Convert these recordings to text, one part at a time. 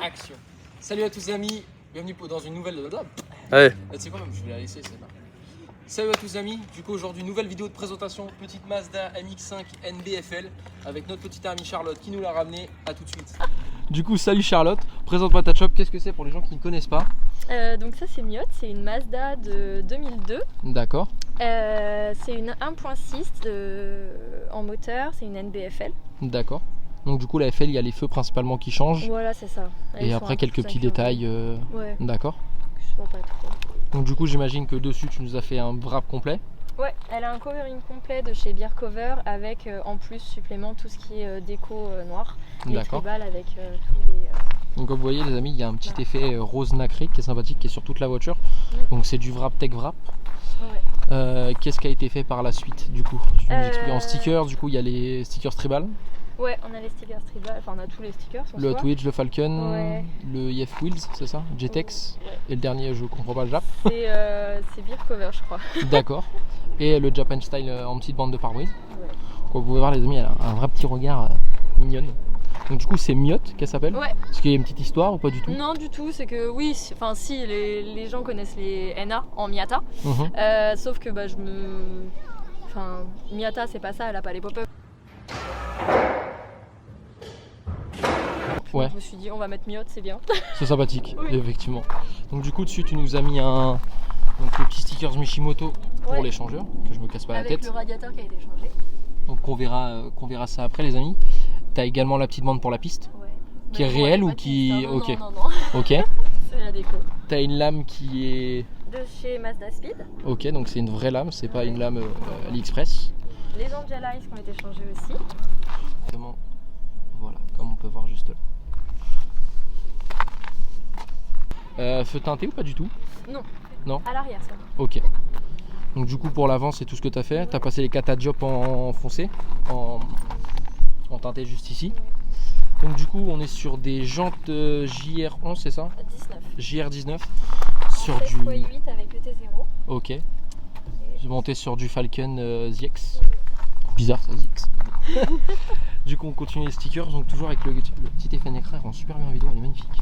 Action. Salut à tous les amis, bienvenue dans une nouvelle... Ouais. Tu sais quoi, même je vais la laisser celle-là. Salut à tous les amis, du coup aujourd'hui nouvelle vidéo de présentation, petite Mazda MX-5 NBFL avec notre petite amie Charlotte qui nous l'a ramené, à tout de suite. Du coup salut Charlotte, présente-moi ta shop, qu'est-ce que c'est pour les gens qui ne connaissent pas? Donc ça c'est Miotte, c'est une Mazda de 2002. D'accord. C'est une 1.6 en moteur, c'est une NBFL. D'accord. Donc du coup la FL, il y a les feux principalement qui changent. Voilà, c'est ça. Et après quelques petits détails. Ouais. D'accord. Je vois pas trop. Donc du coup j'imagine que dessus tu nous as fait un wrap complet. Ouais, elle a un covering complet de chez Beer Cover avec en plus supplément tout ce qui est déco noir. Les tribales avec tous les... Donc comme vous voyez les amis, il y a un petit effet rose nacré qui est sympathique, qui est sur toute la voiture. Donc c'est du wrap tech wrap. Ouais. Qu'est-ce qui a été fait par la suite du coup? Tu nous expliques en stickers, du coup il y a les stickers tribal. Ouais, on a les stickers tribal, enfin on a tous les stickers. Le Hot Wheels, le Falcon, ouais. Le IF Wheels, c'est ça? Jetex, ouais. Et le dernier je comprends pas le Jap. C'est Beer Cover je crois. D'accord. Et le Japan Style en petite bande de pare-brise. Ouais. Vous pouvez voir les amis, elle a un vrai petit regard mignonne. Donc du coup c'est Miotte qu'elle s'appelle. Ouais. Est-ce qu'il y a une petite histoire ou pas du tout? Non du tout, c'est que oui, enfin si les gens connaissent les NA en Miata, sauf que bah enfin Miata c'est pas ça, elle a pas les pop-up. Ouais. Je me suis dit on va mettre Miotte, c'est bien. C'est sympathique, oui. Effectivement. Donc du coup dessus tu nous as mis le petit stickers Mishimoto pour l'échangeur, que je me casse pas la tête. Avec le radiateur qui a été changé. Donc on verra ça après les amis. Tu as également la petite bande pour la piste, qui est réelle ou qui... Non, ok. non. Ok. C'est la déco. Tu as une lame qui est... De chez Mazda Speed. Ok, donc c'est une vraie lame, c'est pas une lame AliExpress. Les Angel Eyes qui ont été changés aussi. Voilà, comme on peut voir juste là. Feu teinté ou pas du tout? Non. Non. À l'arrière seulement. Ok. Donc du coup pour l'avant c'est tout ce que tu as fait. Tu as passé les Kata Diop en foncé, en teinté juste ici. Donc du coup on est sur des jantes JR11, c'est ça? 19. JR19. Sur du 7x8 avec le T0. Ok. J'ai monté sur du Falcon ZX. Bizarre ça, ZX. Du coup on continue les stickers, donc toujours avec le petit effet d'écran, elle rend super bien en vidéo, elle est magnifique.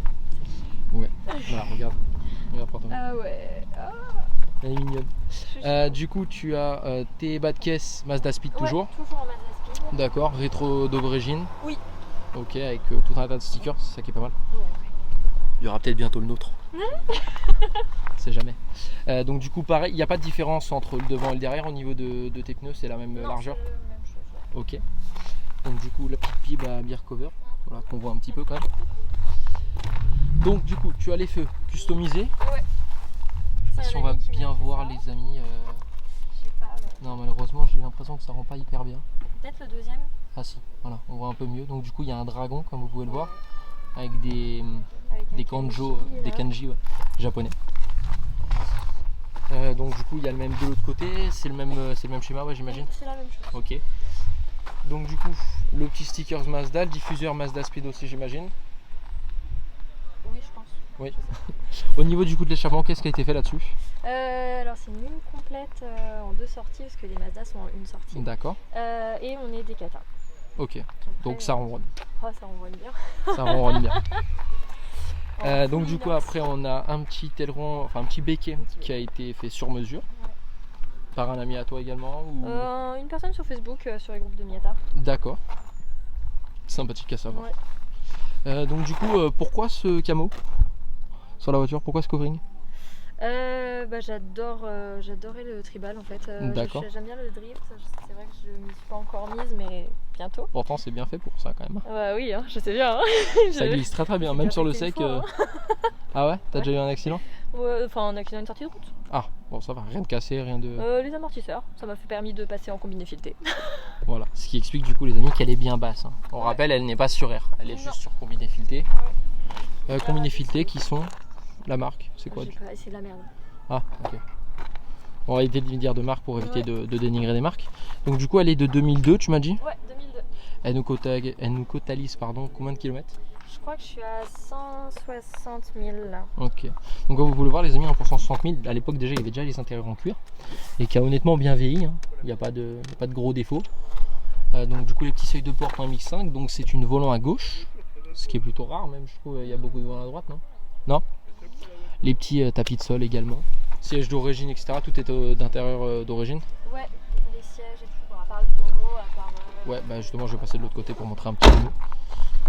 Ouais, voilà, regarde. Ah ouais. Ah. Elle est mignonne. Du coup tu as tes bas de caisse Mazda Speed toujours. Toujours en Mazda Speed. D'accord, rétro d'origine. Oui. Ok, avec tout un tas de stickers, c'est ça qui est pas mal. Ouais. Il y aura peut-être bientôt le nôtre. On sait jamais. Donc du coup pareil, il n'y a pas de différence entre le devant et le derrière au niveau de tes pneus, c'est la même largeur. C'est la même chose. Ok. Donc du coup la petite pipe à Beer Cover, voilà, qu'on voit un petit peu quand même. Donc du coup tu as les feux customisés. Ouais. Je sais pas si on va bien voir les amis. Je sais pas. Ouais. Non malheureusement j'ai l'impression que ça rend pas hyper bien. Peut-être le deuxième. Ah si, voilà, on voit un peu mieux. Donc du coup il y a un dragon comme vous pouvez le voir, avec des kanjo, des kanji japonais. Donc du coup il y a le même de l'autre côté, c'est le même schéma, ouais, j'imagine. C'est la même chose. Ok. Donc du coup le petit stickers Mazda, le diffuseur Mazda Speed aussi j'imagine. Oui je pense. Oui. Au niveau du coup de l'échappement, qu'est-ce qui a été fait là-dessus? Alors c'est une ligne complète en 2 sorties parce que les Mazda sont en une sortie. D'accord. Et on est des Kata. Ok. Donc ça ronronne. Oh ça ronronne bien. Ça ronronne bien. Donc du coup après on a un petit aileron, enfin un petit béquet qui a été fait sur mesure. Par un ami à toi également ou... Une personne sur Facebook, sur les groupes de Miata. D'accord. Sympathique à savoir. Ouais. Donc du coup, pourquoi ce camo sur la voiture? Pourquoi ce covering? J'adorais le tribal en fait. D'accord. J'aime bien le drift. C'est vrai que je ne m'y suis pas encore mise, mais bientôt. Pourtant c'est bien fait pour ça quand même. Oui, hein, je sais bien. Hein. Ça glisse très très bien, même sur le sec. Fois, hein. Ah ouais? T'as déjà eu un accident? Ouais, enfin un accident, une sortie de route. Ah, bon ça va, rien de cassé, rien de... Les amortisseurs, ça m'a fait permis de passer en combiné fileté. Voilà, ce qui explique du coup les amis qu'elle est bien basse. Hein. On rappelle, elle n'est pas sur air, elle est juste sur combiné fileté. Combiné fileté qui sont... La marque, c'est quoi? C'est de la merde. Ah, ok. On va éviter de dire de marque pour éviter de dénigrer des marques. Donc du coup elle est de 2002 tu m'as dit? Ouais, 2002. Elle nous totalise combien de kilomètres? Je crois que je suis à 160 000 là. Ok. Donc comme vous pouvez le voir les amis, 160 000, à l'époque déjà il y avait déjà les intérieurs en cuir. Et qui a honnêtement bien vieilli, hein. Il n'y a pas de gros défauts. Donc du coup les petits seuils de porte en MX5, donc c'est une volant à gauche. ce qui est plutôt rare même, je trouve. Il y a beaucoup de volant à droite, non? Non. Les petits tapis de sol également. Siège d'origine, etc. Tout est d'intérieur d'origine. Ouais, les sièges et tout, à part le pommeau, à part... Ouais, bah justement, je vais passer de l'autre côté pour montrer un petit peu.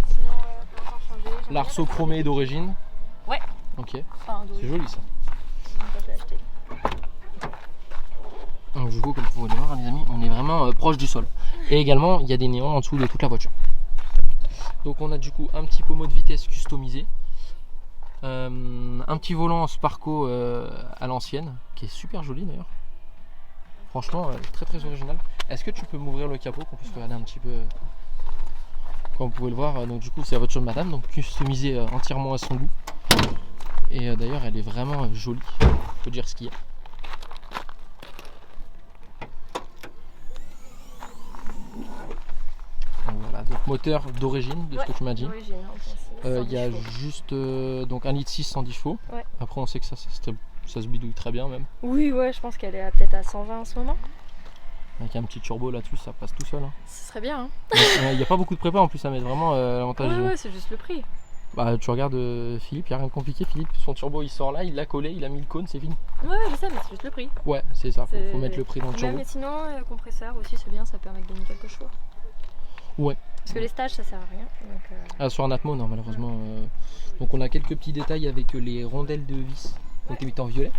Sinon, on peut encore changer. L'arceau chromé d'origine. Ouais. Ok. Enfin, C'est joli ça. On peut l'acheter. Donc du coup, comme vous pouvez le voir, les amis, on est vraiment proche du sol. Et également, il y a des néons en dessous de toute la voiture. Donc on a du coup un petit pommeau de vitesse customisé. Un petit volant Sparco à l'ancienne, qui est super joli d'ailleurs. Franchement, très très original. Est-ce que tu peux m'ouvrir le capot, qu'on puisse regarder un petit peu comme vous pouvez le voir, donc du coup c'est la voiture de madame, donc customisée entièrement à son goût. Et d'ailleurs elle est vraiment jolie, faut dire ce qu'il y a. Donc voilà, donc moteur d'origine de ce que tu m'as dit. Il y a juste donc 1,6 litre 110 chevaux. Ouais. Après on sait que ça se bidouille très bien même. Oui, ouais, je pense qu'elle est peut-être à 120 en ce moment. Avec un petit turbo là-dessus, ça passe tout seul. Hein. Ce serait bien. Hein. Il n'y a pas beaucoup de prépa en plus à mettre, vraiment l'avantage. Ouais, c'est juste le prix. Bah tu regardes Philippe, il n'y a rien de compliqué. Philippe, son turbo il sort là, il l'a collé, il a mis le cône, c'est fini. Ouais, je sais, mais c'est juste le prix. Ouais, c'est ça, faut mettre le prix dans le turbo. Mais sinon, compresseur aussi, c'est bien, ça permet de gagner quelques chevaux. Ouais. Parce que les stages, ça sert à rien. Donc, Ah, sur un Atmo, non, malheureusement. Donc on a quelques petits détails avec les rondelles de vis qui ont été mises en violet.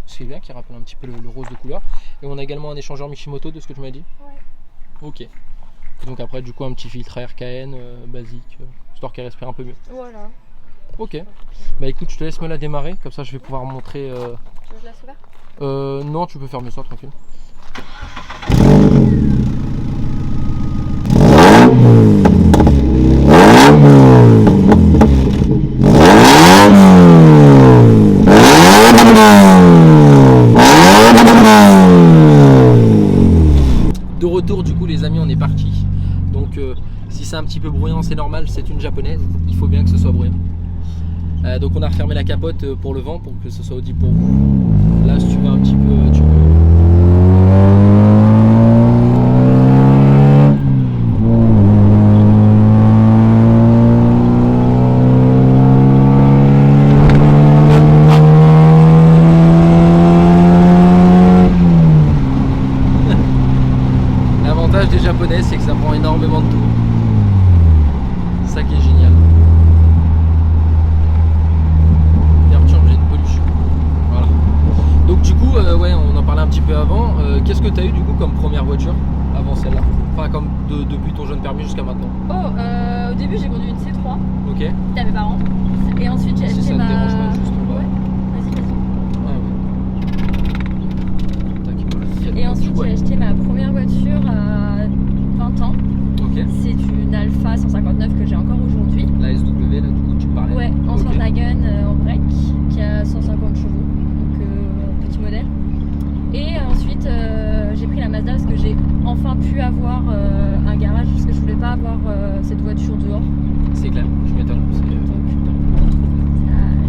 C'est bien, qui rappelle un petit peu le rose de couleur. Et on a également un échangeur Mishimoto de ce que tu m'as dit. Ouais. Ok. Et donc après, du coup, un petit filtre à RKN basique, histoire qu'elle respire un peu mieux. Voilà. Ok. Bah écoute, je te laisse me la démarrer, comme ça je vais pouvoir montrer. Tu veux que je la ouverte ? Non, tu peux fermer ça tranquille. De retour, du coup, les amis, on est parti. Donc, si c'est un petit peu bruyant, c'est normal, c'est une japonaise. Il faut bien que ce soit bruyant. Donc, on a refermé la capote pour le vent pour que ce soit audible pour vous. Là, si tu vas un petit peu, tu peux. L'avantage des japonais, c'est que ça prend énormément de tours. C'est ça qui est génial. Arthur, j'ai une peluche. Voilà. Donc du coup, ouais, on en parlait un petit peu avant. Qu'est-ce que tu as eu du coup comme première voiture avant celle-là? Enfin, comme depuis ton jeune permis jusqu'à maintenant. Au début, j'ai conduit une C3. Ok. C'était à mes parents. Et ensuite, j'ai acheté Si ça te dérange pas, juste on va. Ouais, vas-y. Ah ouais. Et ensuite, j'ai acheté ma première voiture à 20 ans. Ok. C'est une Alfa 159 que j'ai encore aujourd'hui. La SW là, du coup, tu parlais. Ouais, en Ok. Sportwagen en break, qui a 150 chevaux, donc petit modèle. Et ensuite, j'ai pris la Mazda parce que j'ai enfin pu avoir un garage, parce que je voulais pas avoir cette voiture dehors. C'est clair, je m'étonne.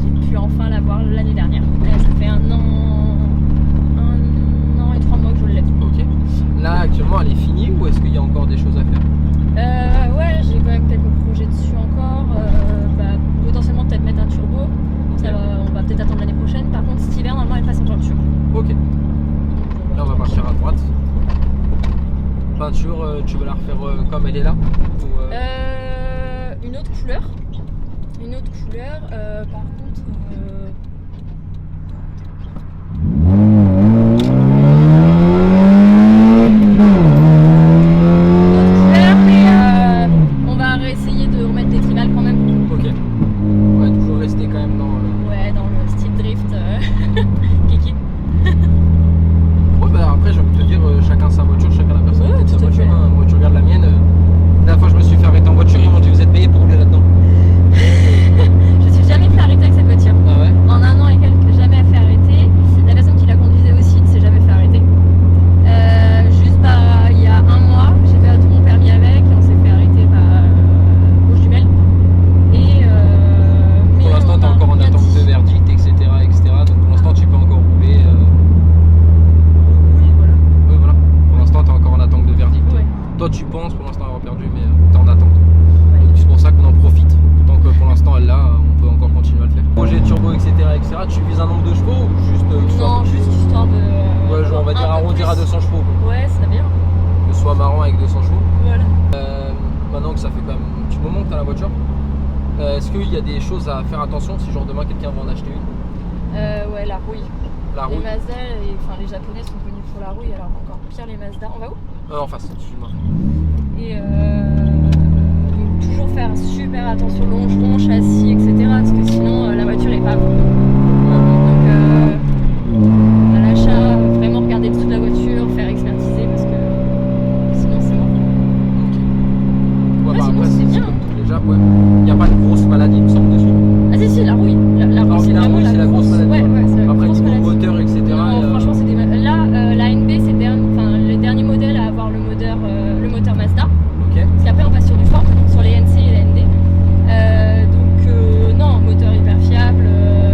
J'ai pu enfin l'avoir l'année dernière. Ça fait un an et 3 mois que je l'ai. Ok. Là, actuellement, elle est finie ou est-ce qu'il y a encore des choses à faire? Ouais, j'ai quand même quelques projets dessus encore. Potentiellement peut-être mettre un turbo. Ça va, on va peut-être attendre l'année prochaine. Par contre, cet hiver, normalement, elle passe en peinture. Ok. Là, on va partir à droite. Peinture, tu veux la refaire comme elle est là ou, Une autre couleur. Une autre couleur. Par contre. On va réessayer de remettre des tribales quand même. Ok. Ouais, toujours rester quand même dans. Ouais, dans le style drift kiki. Ouais, bah après, j'ai envie de te dire, chacun sa voiture, chacun la personnalité de sa tout à voiture. fait. Hein. Moi, tu regardes la mienne. La dernière fois, je me suis fait arrêter en voiture, ils m'ont dit vous êtes payé pour rouler là-dedans. Je suis jamais fait arrêter avec cette voiture. Ah ouais? En tu vises un nombre de chevaux ou juste Non, juste histoire de. Ouais, genre, on va dire arrondir à 200 chevaux. Quoi. Ouais, c'est bien. Que ce soit marrant avec 200 chevaux. Voilà. Maintenant que ça fait quand même un petit moment que tu as la voiture, est-ce qu'il y a des choses à faire attention si genre demain quelqu'un va en acheter une? Ouais, la rouille. La rouille. Les Mazda, les Japonais sont connus pour la rouille, alors encore pire les Mazda. On va où? En face, excuse-moi. Et donc toujours faire super attention longeron, châssis, etc. Parce que sinon la voiture est pas bonne. Donc à l'achat, vraiment regarder le truc de la voiture, faire expertiser parce que sinon c'est mort. Ok. Ouais, bah sinon, après, c'est bien. comme toutes les Jap, ouais. Il n'y a pas de grosse maladie, il me semble, dessus. Ah si, la rouille. La rouille, c'est vraiment c'est la grosse maladie. Ouais, ouais, c'est la Après, grosse niveau maladie. moteur, etc. Non, franchement, c'est des. Là, la NB, c'est le dernier modèle à avoir le moteur Mazda. Ok. Parce qu'après, on passe sur du Ford, sur les NC et la ND. Donc, non, moteur hyper fiable.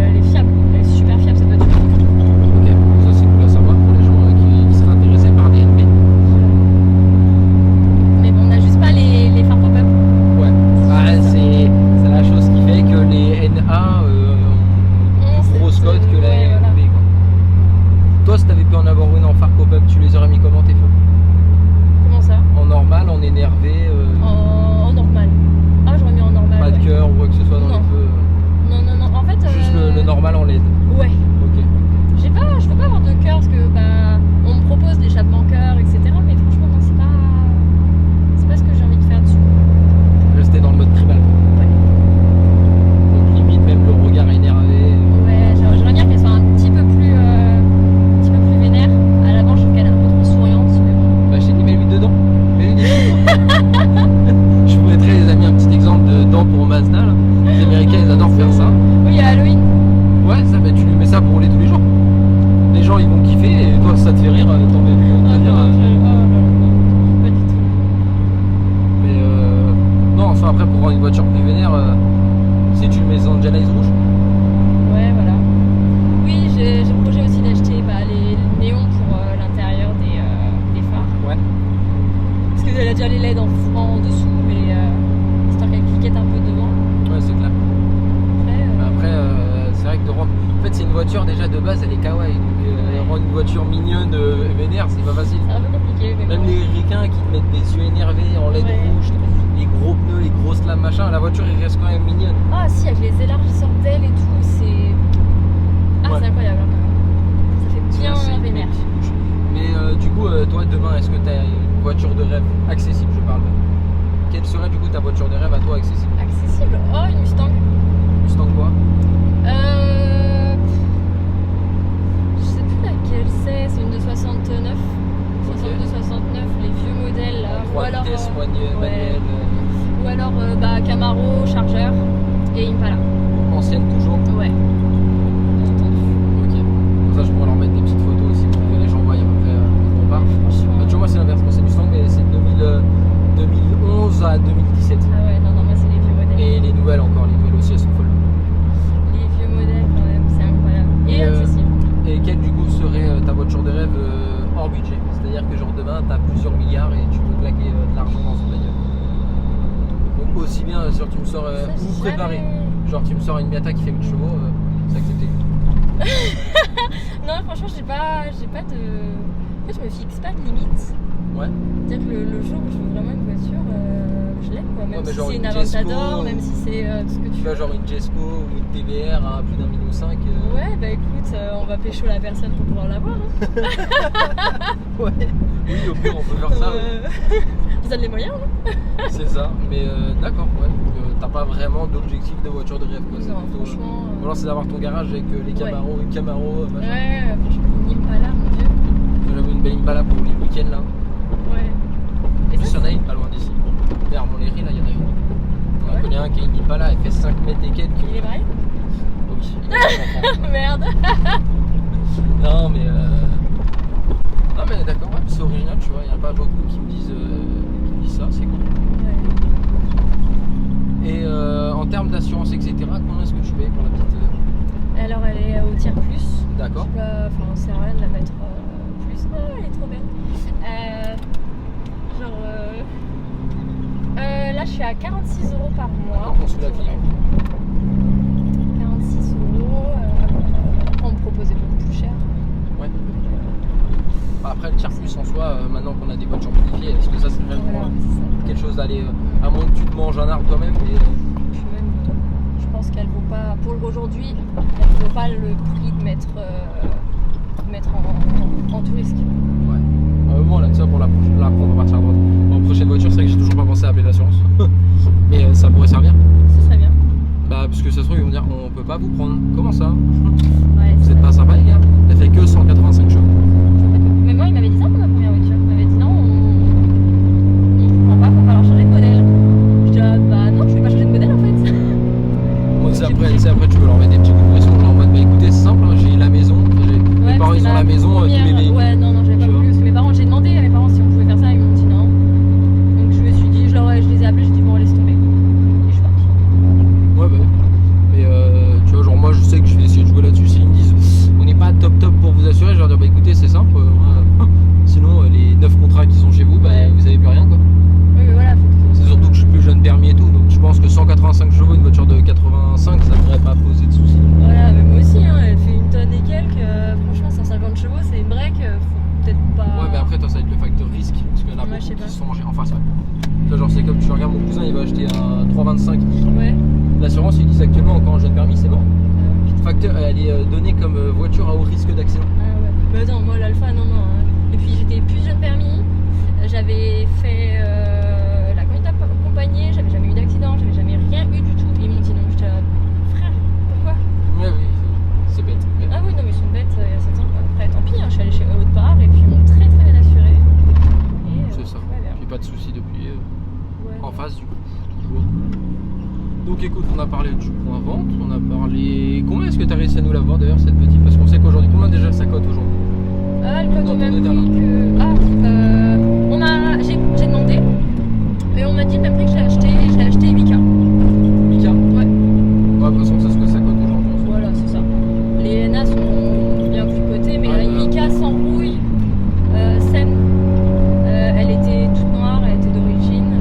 Elle est fiable. Elle est super fiable, cette voiture. Ok. Ça, c'est cool à savoir pour les gens qui seraient intéressés par des NB. Mais bon, on n'a juste pas les phares pop-up. Ouais. Ah, c'est la chose qui fait que les NA ont une grosse cote que la ouais, NB. voilà. Quoi. Toi, si t'avais pu en avoir une en phare pop-up, tu les aurais mis comment tes feux? Comment ça? En normal, en énervé, En normal. Ah, j'aurais mis en normal. pas de ouais. cœur ou quoi que ce soit dans Non. les feux. Non. En fait. Juste le normal en LED. Ouais. Ok. Je veux pas avoir de cœur parce que bah on me propose l'échappement cœur, etc. Mais franchement non, c'est pas ce que j'ai envie de faire dessus. Rester dans le mode tribal. Ouais. Donc limite même le regard énervé. Ouais, j'aimerais bien qu'elle soit un petit peu plus vénère. À l'avant, je trouve qu'elle est un peu trop souriante. Mais bon. Bah j'ai dit mets-lui dedans. Mets-lui dedans. Je vous mettrai les amis un petit exemple de dents pour Mazda là. Les Américains ils adorent faire ça. Oui, à Halloween. Ouais ça bah, tu lui mets ça pour rouler tous les jours. Les gens ils vont kiffer et toi ça te fait rire, t'en veux Oh dire, non, pas du tout. mais non enfin après pour rendre une voiture plus vénère si tu mets Angelize rouge. Ouais, voilà. Oui, j'ai projet aussi d'acheter les néons pour l'intérieur des phares. Ouais. Parce qu'elle a déjà les LED en dessous, mais histoire qu'elle cliquette un peu devant. Ouais c'est clair. Après, Après, c'est vrai que de rendre. En fait, c'est une voiture déjà de base, elle est kawaii. Donc, rendre une voiture mignonne vénère, c'est pas facile. c'est un peu compliqué. Mais Même bon. les ricains qui te mettent des yeux énervés en LED Ouais. rouge, les gros pneus, les grosses lames, machin, la voiture elle reste quand même mignonne. Ah, si, avec les élargisseurs d'ailes et tout, c'est. Ah, Ouais. c'est incroyable. Hein. Ça fait bien C'est une vénère. petite couche. Mais du coup, toi demain, est-ce que tu as une voiture de rêve accessible, je parle? Quelle serait du coup ta voiture de rêve à toi accessible? Accessible. Oh, une Mustang. Mustang quoi? Je sais plus laquelle c'est une de 69. 62-69, les vieux modèles là. Ou 3 alors, vitesses, ouais. manuel, Ou alors Camaro, chargeur et Impala. ancienne toujours. Ouais. Bien entendu. Ok. Comme ça, je pourrais leur mettre des petites photos aussi pour que les gens voient à peu près de quoi on parle. Franchement. Tu vois, moi c'est l'inverse, moi c'est Mustang, mais c'est 2011 à 2017. Ah ouais, non, moi c'est les vieux modèles. Et les nouvelles encore, les nouvelles aussi elles sont folles. Les vieux modèles quand même, c'est incroyable. Et accessible. Et quelle du coup serait ta voiture de rêve hors budget? C'est-à-dire que genre demain t'as plusieurs milliards et tu peux claquer de l'argent dans une bagnole. Donc aussi bien genre tu me sors Ça, ou j'ai préparé. jamais- Genre tu me sors une Miata qui fait 1000 chevaux, c'est accepté. Non, franchement, j'ai pas de. En fait, je me fixe pas de limite. Ouais. C'est-à-dire que le jour où je veux vraiment une voiture, je l'aime quoi. Même Ouais, mais si genre c'est une une Jesco, Aventador, même si c'est tout ce que tu Tu vois veux. genre une Jesco ou une TBR à plus d'1,5 million. Ouais, bah écoute, on va pécho la personne pour pouvoir l'avoir. Hein. Ouais. Oui, au pire, on peut faire ça. Ouais. Vous avez les moyens, non? C'est ça. Mais d'accord, ouais. Donc, t'as pas vraiment d'objectif de voiture de rêve, quoi. C'est Non, plutôt, franchement. Ou alors c'est d'avoir ton garage avec les Camaro, une Camaro, machin. Ouais, franchement, une Impala, mon dieu. J'avais une belle Impala pour les week-ends là. Ouais. Et En plus, il ça, y en a une pas loin d'ici. Vers Montlhéry, là, il y en a une. On en Ouais. connaît un qui a une Impala, elle fait 5 mètres et quelques. il est marié? Oui, il a des enfants. Merde. Non, mais. Non, mais d'accord, ouais, c'est original, tu vois. Il n'y en a pas beaucoup qui me disent ça, c'est cool. Ouais. Et en termes d'assurance, etc., combien est-ce que tu payes pour la petite. Alors, elle est au tiers plus. D'accord. Enfin, on sert à rien de la mettre plus. Oh, elle est trop belle. Là, je suis à 46 € par mois. D'accord, on suit la client. 46 €. chose d'aller, à moins que tu te manges un arbre toi-même. Puis même, je pense qu'elle vaut pas, pour aujourd'hui, elle vaut pas le prix de mettre en tout risque. Ouais. À un moment là, tu sais, pour la prendre à partir à droite. Bon, prochaine voiture, c'est vrai que j'ai toujours pas pensé à appeler l'assurance. Mais ça pourrait servir. Ce serait bien. Bah, parce que ça se trouve, ils vont dire on peut pas vous prendre. Comment ça? Ouais, Vous êtes pas sympa, les gars? Elle fait que 185 chevaux. Mais moi, il m'avait dit ça pour ma première voiture. Il m'avait dit non, on prend pas, faut falloir changer de modèle. Je dis bah non, je vais pas changer de modèle en fait. Moi, après, tu peux leur mettre des petits coups de pression, genre en mode bah écoutez, c'est simple, hein, j'ai la maison, mes parents ils ont la maison, tous les véhicules. Ouais, non, j'avais pas voulu. Parce que mes parents, j'ai demandé à mes parents si on pouvait faire ça, ils m'ont dit non. Donc je me suis dit, je les ai appelés, j'ai dit bon, laisse tomber. Et je suis partie. Ouais, bah, mais tu vois, genre moi je sais que je vais essayer de jouer là-dessus. S'ils me disent on n'est pas top pour vous assurer, je leur dis bah écoutez, c'est simple, sinon les 9 contrats qui sont chez vous, bah Ouais. vous avez plus rien quoi. Oui, mais voilà, faut que. C'est surtout que je suis plus jeune permis et tout, donc je pense que 185 chevaux, une voiture de 85, ça devrait pas poser de soucis. Voilà, mais moi aussi, hein, elle fait 1 tonne et quelques. Franchement, 150 chevaux, c'est une break. Faut peut-être pas. Ouais, mais après, toi, ça va être le facteur risque. Parce qu'il y en a Moi, je sais beaucoup pas. qui se sont rangés en face. Ouais. Tu vois, genre, c'est comme tu regardes mon cousin, il va acheter un 325i. Ouais. L'assurance, ils disent actuellement, quand jeune permis, c'est bon. Putain. Facteur, elle est donnée comme voiture à haut risque d'accident. Ah ouais. Mais attends, moi l'alpha, non, non. Hein. Et puis j'étais plus jeune permis. J'avais fait la conduite accompagnée, j'avais jamais eu d'accident, j'avais jamais rien eu du tout. Ils m'ont dit non, j'étais là, frère, pourquoi? Ouais, oui, c'est bête. Mais... Ah oui, non, mais ils sont bêtes il y a 7 ans. Après, tant pis, hein, je suis allée chez Haute Part et puis ils m'ont très très bien assuré. Et, c'est ça. tout va bien. Puis pas de soucis depuis Ouais. en face, du coup, toujours. Donc écoute, on a parlé du point vente, on a parlé. Combien est-ce que tu as réussi à nous l'avoir d'ailleurs, cette petite? Parce qu'on sait qu'aujourd'hui, combien déjà ça cote aujourd'hui? Ah, elle cote Non, au ton même état, là. prix que. J'ai demandé, mais on m'a dit le même prix que je l'ai acheté 8K. Mika? Ouais. Ouais, de toute façon, c'est ce que ça cote aujourd'hui. en fait. Voilà, c'est ça. Les NA sont bien plus cotées, mais Ouais, la voilà. Mika sans rouille, saine, elle était toute noire, elle était d'origine.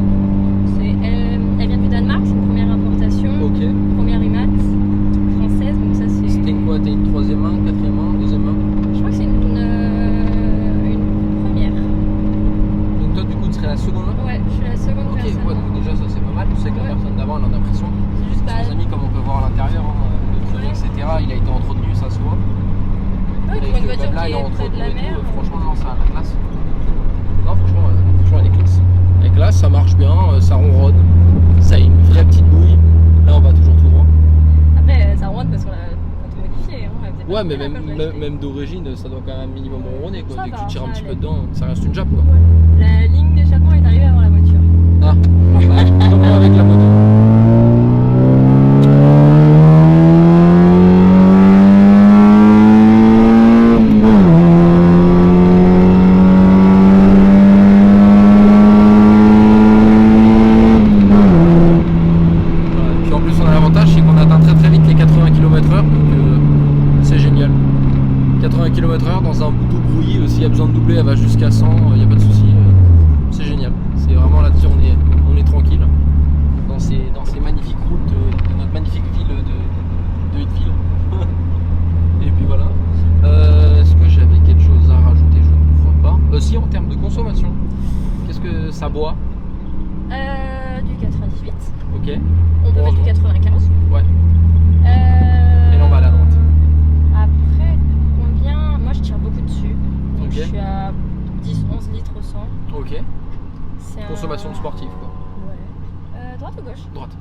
Elle vient du Danemark, c'est une première importation, Ok. première IMAT française, donc ça c'est. C'était quoi? T'as une troisième main, quatrième main, deuxième main? Je crois que c'est une première. Donc toi du coup tu serais la seconde main? Ouais, je suis la seconde Ok, personne. ouais, donc déjà ça c'est pas mal. Tu sais que la Ouais. personne d'avant elle en a pris soin. C'est juste Sans amis, comme on peut voir à l'intérieur, le cuir, Ouais. etc. Il a été entretenu, ça se voit. Ouais, pour Avec une le voiture blabla, qui il est est près de entretenu la et mer. tout, franchement non, ça a la classe. Non franchement elle est classe. Elle est classe, ça marche bien, ça ronronne, ça a une vraie petite bouille. Là on va toujours tout droit. Après, ça ronronne parce qu'on l'a tout modifié. Hein. Elle faisait pas Ouais si mais bien quand je l'ai acheté. même d'origine ça doit quand même minimum ronronner quoi. Ça Dès que va, tu tires un ça petit peu allait. dedans, ça reste une jappe quoi. La ligne d'échappement est arrivée avant la voiture. Ah, comme moi avec la moto. Voilà. Puis en plus on a l'avantage c'est qu'on atteint très vite les 80 km/h donc c'est génial. 80 km/h dans un bout brouillé, s'il y a besoin de doubler elle va jusqu'à 100, il n'y a pas de souci. C'est génial. C'est vraiment là-dessus on est tranquille dans ces magnifiques routes de notre magnifique ville de Hutteville. Et puis voilà. Est-ce que j'avais quelque chose à rajouter? Je ne crois pas. Si en termes de consommation, qu'est-ce que ça boit? Du 98. Ok. On peut mettre du 95. Ouais. Et là, on va à la droite. Après, combien? Moi je tire beaucoup dessus. Donc Ok. je suis à 10-11 litres au 100. Ok. C'est Consommation sportive quoi. Ouais. Droite ou gauche? Droite.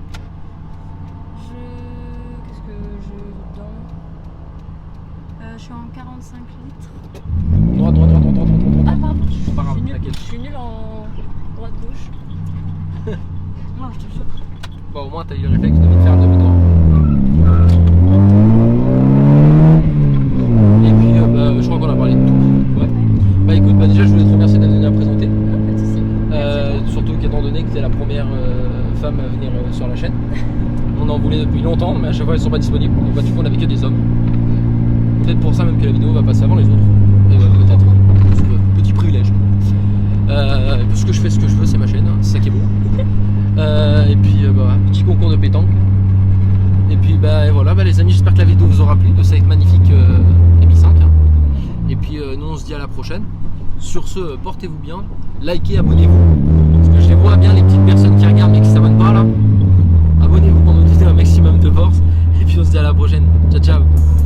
Qu'est-ce que je donne? Je suis en 45 litres. Droite. Ah pardon, je Pas grave, suis nulle. t'inquiète. Je suis nulle en droite-gauche. Non, je te jure. Bon au moins t'as eu le réflexe de vite faire le demi-tour. Et puis je crois qu'on a parlé de tout. Ouais. Bah écoute, déjà je voulais te remercier d'être venu à présenter. Non, pas de soucis. Merci à toi. Surtout qu'étant donné que tu es la première femme à venir sur la chaîne. On en voulait depuis longtemps, mais à chaque fois elles sont pas disponibles. Donc bah, du coup on avait que des hommes. Peut-être pour ça même que la vidéo va passer avant les autres. Et ouais, peut-être. Petit privilège. Parce que je fais ce que je veux, c'est ma chaîne, hein, c'est ça qui est beau. Et puis bah, petit concours de pétanque. Et puis bah, et voilà, bah, les amis, j'espère que la vidéo vous aura plu de cette magnifique MI5. Hein. Et puis nous on se dit à la prochaine. Sur ce, portez-vous bien, likez, abonnez-vous. Parce que je les vois bien les petites personnes. prochaine. Ciao ciao.